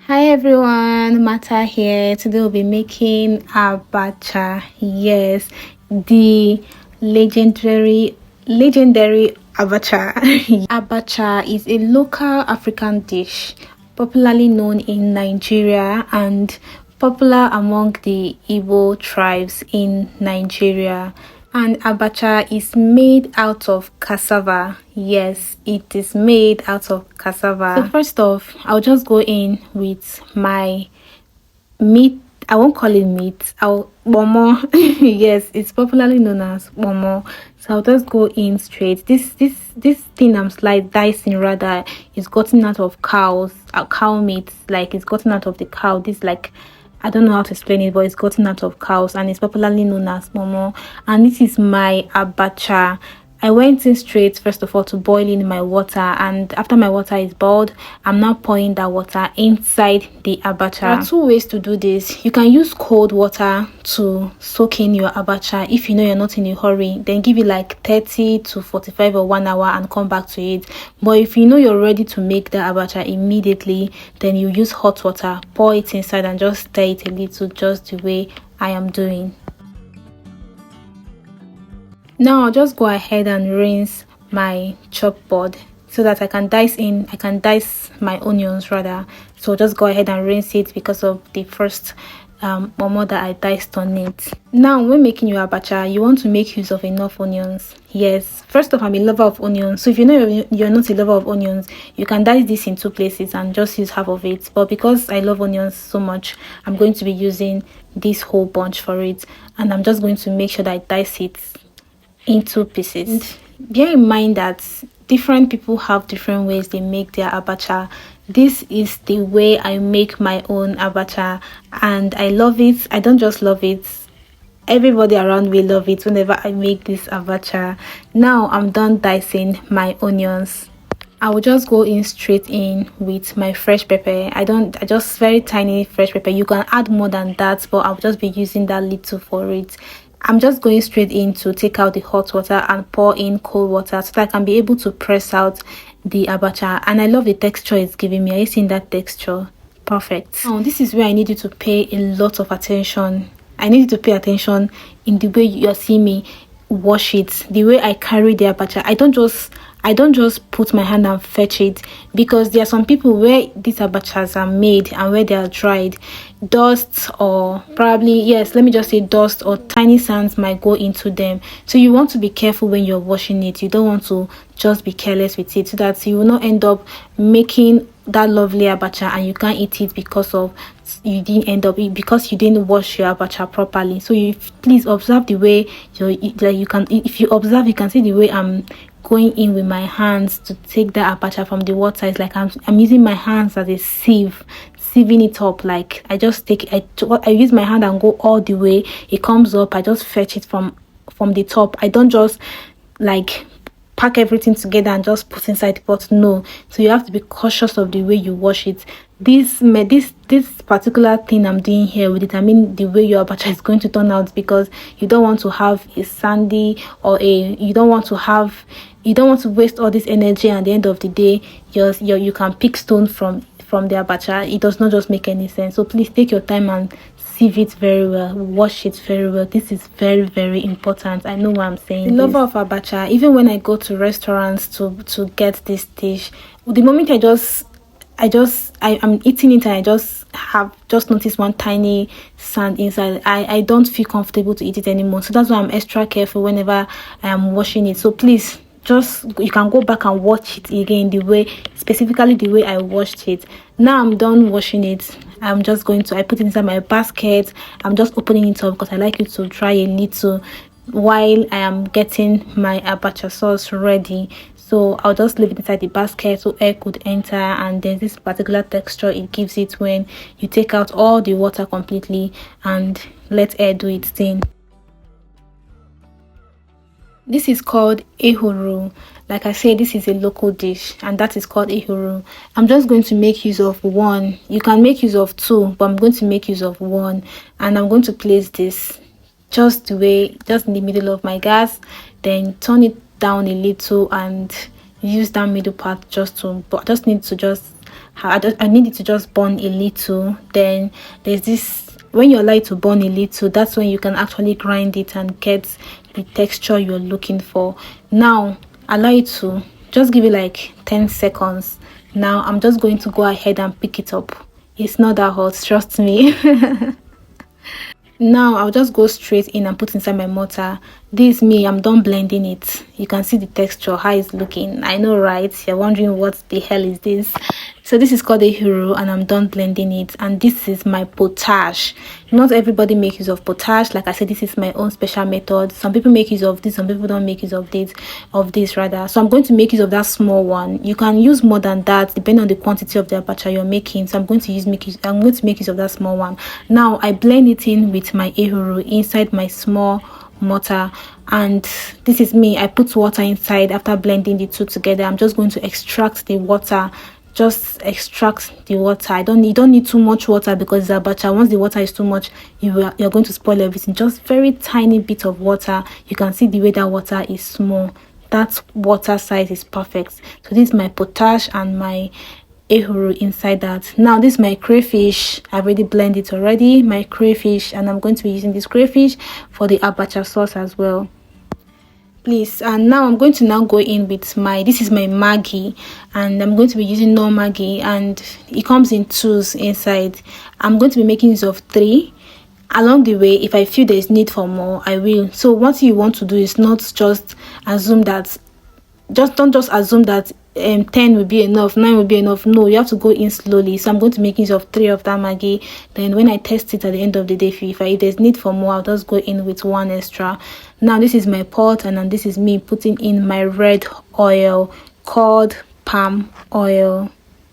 Hi everyone, Mata here. Today we'll be making Abacha. Yes, the legendary Abacha. Abacha is a local African dish popularly known in Nigeria and popular among the Igbo tribes in Nigeria. And abacha is made out of cassava. Yes, it is made out of cassava. So first off, I'll just go in with my meat. I won't call it meat. I'll bomo. Yes, it's popularly known as bomo. So I'll just go in straight. This thing I'm dicing rather is gotten out of cow meat. Like it's gotten out of the cow. This like I don't know how to explain it, but it's gotten out of cows and it's popularly known as momo. And this is my abacha. I went in straight first of all to boiling my water, and after my water is boiled, I'm now pouring that water inside the abacha. There are two ways to do this. You can use cold water to soak in your abacha. If you know you're not in a hurry, then give it like 30 to 45 or 1 hour and come back to it. But if you know you're ready to make the abacha immediately, then you use hot water, pour it inside and just stir it a little, just the way I am doing. Now I'll just go ahead and rinse my chop board so that I can dice my onions rather. So just go ahead and rinse it because of the first momo that I diced on it. Now when making your abacha, you want to make use of enough onions. Yes, first off, I'm a lover of onions, so if you know you're not a lover of onions, you can dice this in two places and just use half of it. But because I love onions so much, I'm going to be using this whole bunch for it, and I'm just going to make sure that I dice it in two pieces. Bear in mind that different people have different ways they make their abacha. This is the way I make my own abacha, and I love it. I don't just love it, everybody around me love it whenever I make this abacha. Now I'm done dicing my onions. I will just go in straight in with my fresh pepper. I just very tiny fresh pepper. You can add more than that, but I'll just be using that little for it. I'm just going straight in to take out the hot water and pour in cold water so that I can be able to press out the abacha. And I love the texture it's giving me. Are you seeing that texture? Perfect. Now this is where I need you to pay a lot of attention. I need you to pay attention in the way you're seeing me wash it, the way I carry the abacha. I don't just put my hand and fetch it, because there are some people where these abachas are made and where they are dried, dust or probably, yes, let me just say dust or tiny sands might go into them. So you want to be careful when you're washing it. You don't want to just be careless with it, so that you will not end up making that lovely abacha and you can't eat it because you didn't wash your abacha properly. So you please observe the way if you observe, you can see the way I'm going in with my hands to take the abacha from the water. It's like I'm using my hands as a sieving it up. Like I use my hand and go all the way. It comes up, I just fetch it from the top. I don't just like pack everything together and just put inside the pot. No. So you have to be cautious of the way you wash it. This particular thing I'm doing here will determine the way your abacha is going to turn out, because you don't want to have a sandy or you don't want to waste all this energy, and at the end of the day you can pick stone from the abacha. It does not just make any sense. So please take your time and sieve it very well, wash it very well. This is very, very important. I know what I'm saying. The lover of abacha, even when I go to restaurants to get this dish, the moment I'm eating it and I just noticed one tiny sand inside, I don't feel comfortable to eat it anymore. So that's why I'm extra careful whenever I am washing it. So please, you can go back and watch it again, specifically the way I washed it. Now I'm done washing it. I put it inside my basket. I'm just opening it up because I like it to dry a little while I am getting my abacha sauce ready. So I'll just leave it inside the basket so air could enter, and there's this particular texture it gives it when you take out all the water completely and let air do its thing. This is called Ehuru. Like I said, this is a local dish and that is called Ehuru. I'm just going to make use of one. You can make use of two, but I'm going to make use of one, and I'm going to place this just in the middle of my gas, then turn it down a little and use that middle part just need to I need it to just burn a little. Then there's this, when you allow it to burn a little, that's when you can actually grind it and get the texture you're looking for. Now allow it to just give it like 10 seconds. Now I'm just going to go ahead and pick it up. It's not that hot, trust me. Now I'll just go straight in and put inside my mortar. This me, I'm done blending it. You can see the texture, how it's looking. I know, right? You're wondering what the hell is this. So this is called Ehuru, and I'm done blending it. And this is my potash. Not everybody makes use of potash. Like I said, this is my own special method. Some people make use of this, some people don't make use of this rather. So I'm going to make use of that small one. You can use more than that depending on the quantity of the abacha you're making. So I'm going to make use of that small one. Now I blend it in with my Ehuru inside my small mortar, and this is me. I put water inside after blending the two together. I'm just going to extract the water. Just extract the water. You don't need too much water because it's abacha. Once the water is too much, you're going to spoil everything. Just very tiny bit of water. You can see the way that water is small. That water size is perfect. So this is my potash and my Ehuru inside that. Now this is my crayfish. I've already blended it already. My crayfish, and I'm going to be using this crayfish for the abacha sauce as well. Please, and now I'm going to go in with this is my Maggi, and I'm going to be using no Maggi, and it comes in twos inside. I'm going to be making use of 3. Along the way, if I feel there's need for more, I will. So what you want to do is not just assume that, don't just assume that 10 will be enough, 9 will be enough. No, you have to go in slowly. So I'm going to make use of 3 of that Maggi. Then when I test it at the end of the day, if there's need for more, I'll just go in with 1 extra. Now this is my pot, and then this is me putting in my red oil called palm oil.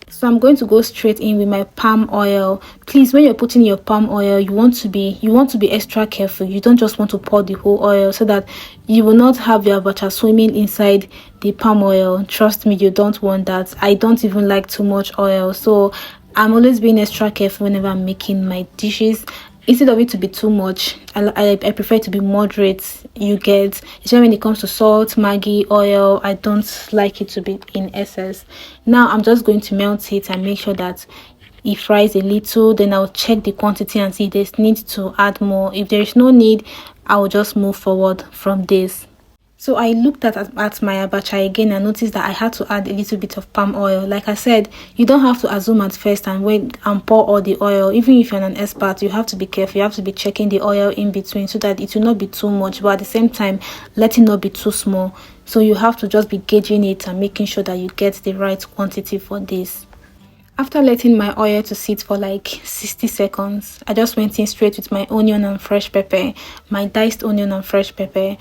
So I'm going to go straight in with my palm oil. Please, when you're putting your palm oil, you want to be extra careful. You don't just want to pour the whole oil, so that you will not have your abacha swimming inside the palm oil. Trust me, you don't want that. I don't even like too much oil, so I'm always being extra careful whenever I'm making my dishes. Instead of it to be too much, I prefer it to be moderate. You get, especially when it comes to salt, Maggi, oil, I don't like it to be in excess. Now I'm just going to melt it and make sure that it fries a little. Then I'll check the quantity and see if there's need to add more. If there is no need, I will just move forward from this. So I looked at my abacha again and noticed that I had to add a little bit of palm oil. Like I said, you don't have to assume at first and wait and pour all the oil. Even if you're an expert, you have to be careful. You have to be checking the oil in between so that it will not be too much, but at the same time, let it not be too small. So you have to just be gauging it and making sure that you get the right quantity for this. After letting my oil to sit for like 60 seconds, I just went in straight with my onion and fresh pepper, my diced onion and fresh pepper.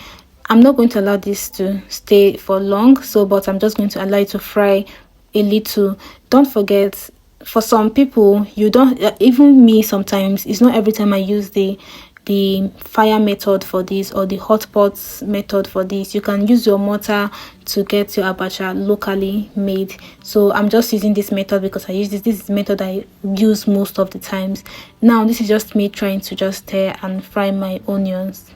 I'm not going to allow this to stay for long, but I'm just going to allow it to fry a little. Don't forget, for some people, even me sometimes, it's not every time I use the fire method for this or the hot pots method for this. You can use your mortar to get your abacha locally made. So I'm just using this method because I use this is the method I use most of the times. Now this is just me trying to just stir and fry my onions.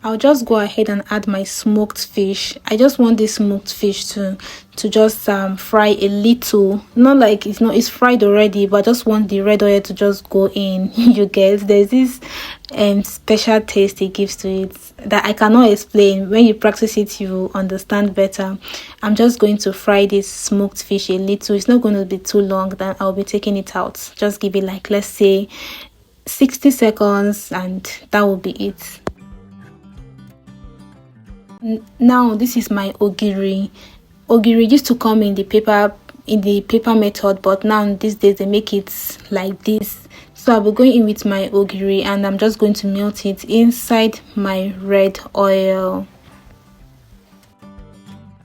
I'll just go ahead and add my smoked fish. I just want this smoked fish to just fry a little. Not like it's fried already, but I just want the red oil to just go in. You get, there's this special taste it gives to it that I cannot explain. When you practice it, you understand better. I'm just going to fry this smoked fish a little. It's not going to be too long. Then I'll be taking it out. Just give it like, let's say 60 seconds, and that will be it. Now this is my ogiri. Ogiri used to come in the paper method, but now these days they make it like this. So I'll be going in with my ogiri, and I'm just going to melt it inside my red oil.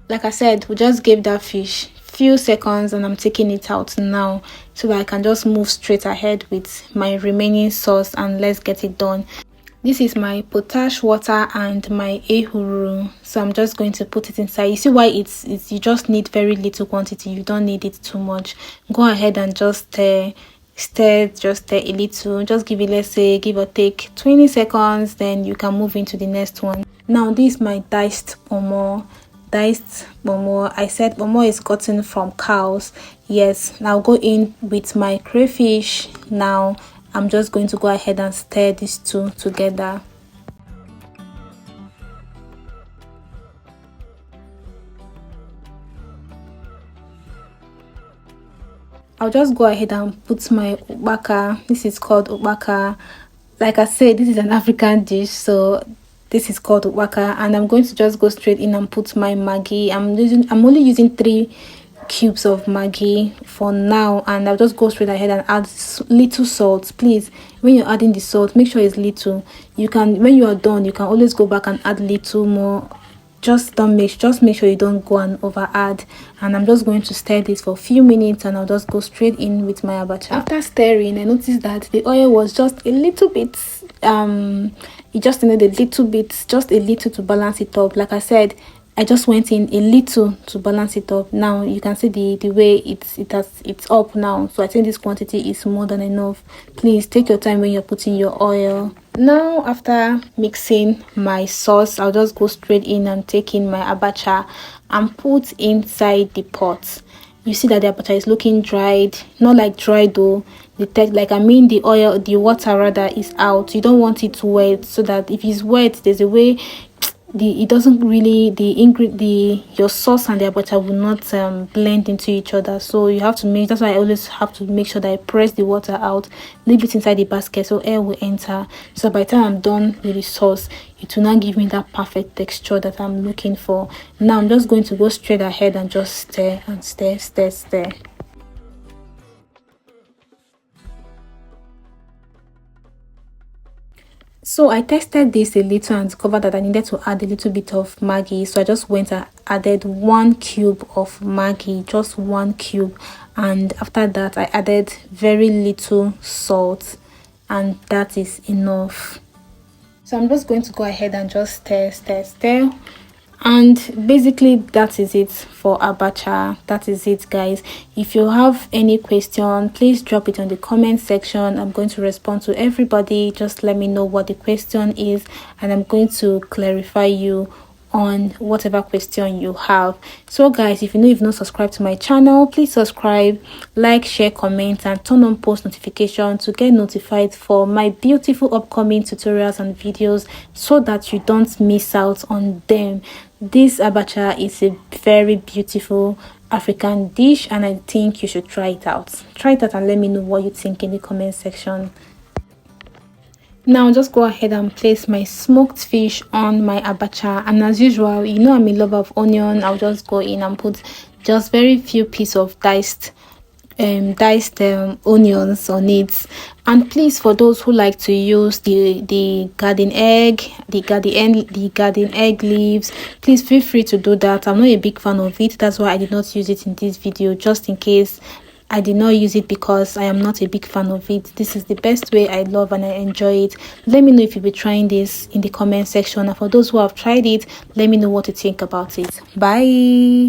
Like I said, we just gave that fish few seconds, and I'm taking it out now so that I can just move straight ahead with my remaining sauce, and let's get it done. This is my potash water and my Ehuru. So I'm just going to put it inside. You see why it's you just need very little quantity. You don't need it too much. Go ahead and just stir a little. Just give it, let's say, give or take 20 seconds. Then you can move into the next one. Now this is my diced pomo. diced momo. I said momo is gotten from cows. Yes, now go in with my crayfish. Now I'm just going to go ahead and stir these two together. I'll just go ahead and put my Ukpaka. This is called Ukpaka. Like I said, this is an African dish, so this is called Ukpaka, and I'm going to just go straight in and put my Maggi. I'm only using 3 cubes of Maggi for now, and I'll just go straight ahead and add little salt. Please, when you're adding the salt, make sure it's little. You can, when you are done, you can always go back and add little more. Just make sure you don't go and over add. And I'm just going to stir this for a few minutes, and I'll just go straight in with my abacha. After stirring, I noticed that the oil was just a little bit it just needed a little bit, just a little to balance it up. Like I said, I just went in a little to balance it up. Now you can see the way it's up now. So I think this quantity is more than enough. Please take your time when you're putting your oil. Now after mixing my sauce, I'll just go straight in and take in my abacha and put inside the pot. You see that the abacha is looking dried, not like dry though. The oil, the water rather, is out. You don't want it wet, so that if it's wet, there's a way it doesn't really, your sauce and the abacha will not blend into each other. So you have to make, that's why I always have to make sure that I press the water out, leave it inside the basket so air will enter. So by the time I'm done with the sauce, it will not give me that perfect texture that I'm looking for. Now I'm just going to go straight ahead and just stir and stir. So I tested this a little and discovered that I needed to add a little bit of Maggi. So I just went and added 1 cube of Maggi, just 1 cube. And after that, I added very little salt, and that is enough. So I'm just going to go ahead and just stir. And basically that is it for abacha. That is it, guys. If you have any question, please drop it on the comment section. I'm going to respond to everybody. Just let me know what the question is, and I'm going to clarify you on whatever question you have. So guys, if you've not subscribed to my channel, please subscribe, like, share, comment, and turn on post notification to get notified for my beautiful upcoming tutorials and videos, so that you don't miss out on them. This abacha is a very beautiful African dish, and I think you should try it out. Try it out and let me know what you think in the comment section. Now just go ahead and place my smoked fish on my abacha, and as usual, you know I'm a lover of onion. I'll just go in and put just very few pieces of diced onions on it. And please, for those who like to use the garden egg leaves, please feel free to do that. I'm not a big fan of it, that's why I did not use it in this video, just in case. I did not use it because I am not a big fan of it. This is the best way I love and I enjoy it. Let me know if you'll be trying this in the comment section, and for those who have tried it, let me know what you think about it. Bye.